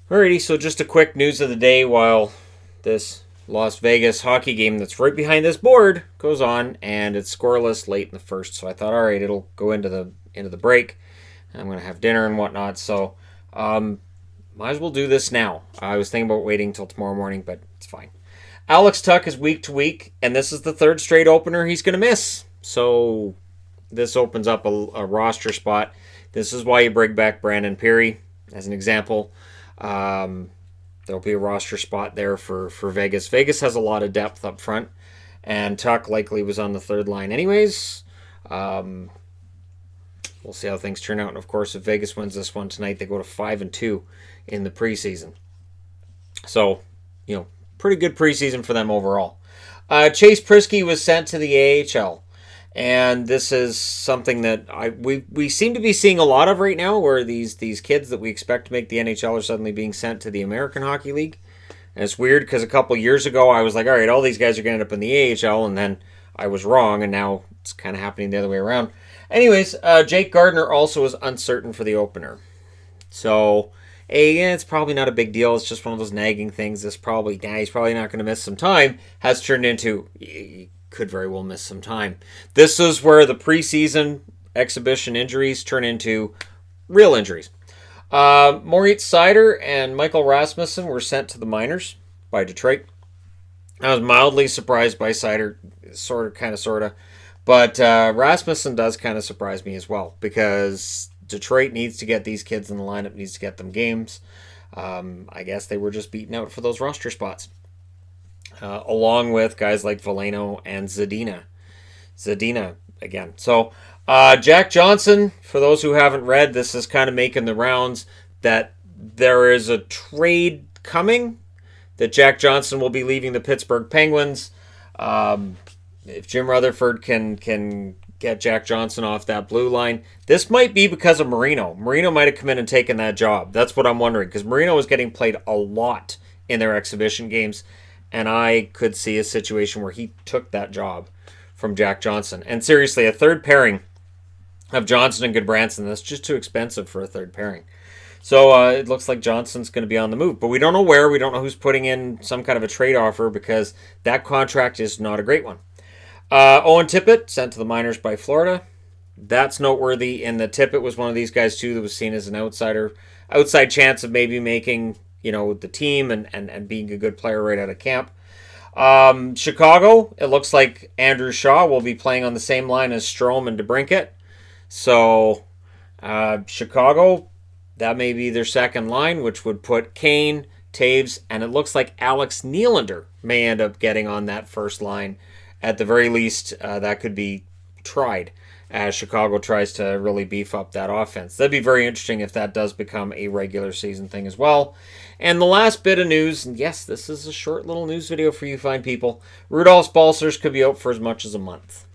Alrighty, so just a quick news of the day while this Las Vegas hockey game that's right behind this board goes on, and it's scoreless late in the first. So I thought, all right, it'll go into the break. I'm gonna have dinner and whatnot. So might as well do this now. I was thinking about waiting until tomorrow morning, but it's fine. Alex Tuch is week to week, and this is the third straight opener he's gonna miss. So this opens up a roster spot. This is why you bring back Brandon Peary as an example. There'll be a roster spot there for Vegas. Vegas has a lot of depth up front, and Tuch likely was on the third line anyways. We'll see how things turn out. And of course, if Vegas wins this one tonight, they go to 5-2 in the preseason. So, pretty good preseason for them overall. Chase Prisky was sent to the AHL. And this is something that we seem to be seeing a lot of right now, where these kids that we expect to make the NHL are suddenly being sent to the American Hockey League. And it's weird because a couple years ago I was like, all right, all these guys are going to end up in the AHL, and then I was wrong, and now it's kind of happening the other way around. Anyways, Jake Gardiner also is uncertain for the opener. So, it's probably not a big deal. It's just one of those nagging things. He's probably not going to miss some time. Has turned into... could very well miss some time. This is where the preseason exhibition injuries turn into real injuries. Moritz Seider and Michael Rasmussen were sent to the minors by Detroit. I was mildly surprised by Seider, sort of. But Rasmussen does kind of surprise me as well, because Detroit needs to get these kids in the lineup, needs to get them games. I guess they were just beaten out for those roster spots. Along with guys like Veleno and Zadina again. So, Jack Johnson, for those who haven't read, this is kind of making the rounds that there is a trade coming, that Jack Johnson will be leaving the Pittsburgh Penguins. If Jim Rutherford can get Jack Johnson off that blue line, this might be because of Marino. Marino might have come in and taken that job. That's what I'm wondering, because Marino was getting played a lot in their exhibition games. And I could see a situation where he took that job from Jack Johnson. And seriously, a third pairing of Johnson and Goodbranson, that's just too expensive for a third pairing. So it looks like Johnson's going to be on the move. But we don't know where. We don't know who's putting in some kind of a trade offer, because that contract is not a great one. Owen Tippett, sent to the minors by Florida. That's noteworthy. And the Tippett was one of these guys, too, that was seen as an outside chance of maybe making... the team and being a good player right out of camp. Chicago, it looks like Andrew Shaw will be playing on the same line as Strome and DeBrincat. So, Chicago, that may be their second line, which would put Kane, Taves, and it looks like Alex Nylander may end up getting on that first line. At the very least, that could be tried as Chicago tries to really beef up that offense. That'd be very interesting if that does become a regular season thing as well. And the last bit of news, and yes, this is a short little news video for you fine people, Rudolph Balcers could be out for as much as a month.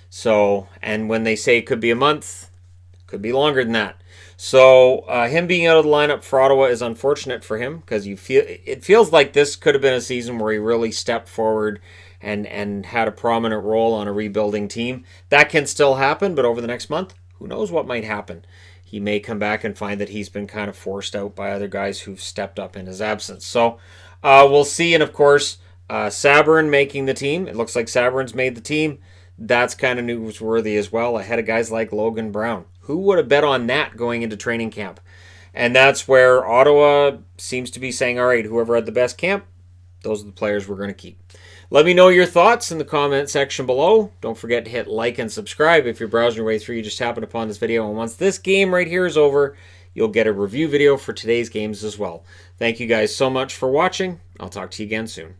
So, and when they say it could be a month, it could be longer than that. So, him being out of the lineup for Ottawa is unfortunate for him, because it feels like this could have been a season where he really stepped forward and had a prominent role on a rebuilding team. That can still happen, but over the next month, who knows what might happen. He may come back and find that he's been kind of forced out by other guys who've stepped up in his absence. So we'll see. And of course, Sabourin making the team. It looks like Sabourin's made the team. That's kind of newsworthy as well, ahead of guys like Logan Brown. Who would have bet on that going into training camp? And that's where Ottawa seems to be saying, all right, whoever had the best camp, those are the players we're going to keep. Let me know your thoughts in the comment section below. Don't forget to hit like and subscribe if you're browsing your way through. You just happened upon this video. And once this game right here is over, you'll get a review video for today's games as well. Thank you guys so much for watching. I'll talk to you again soon.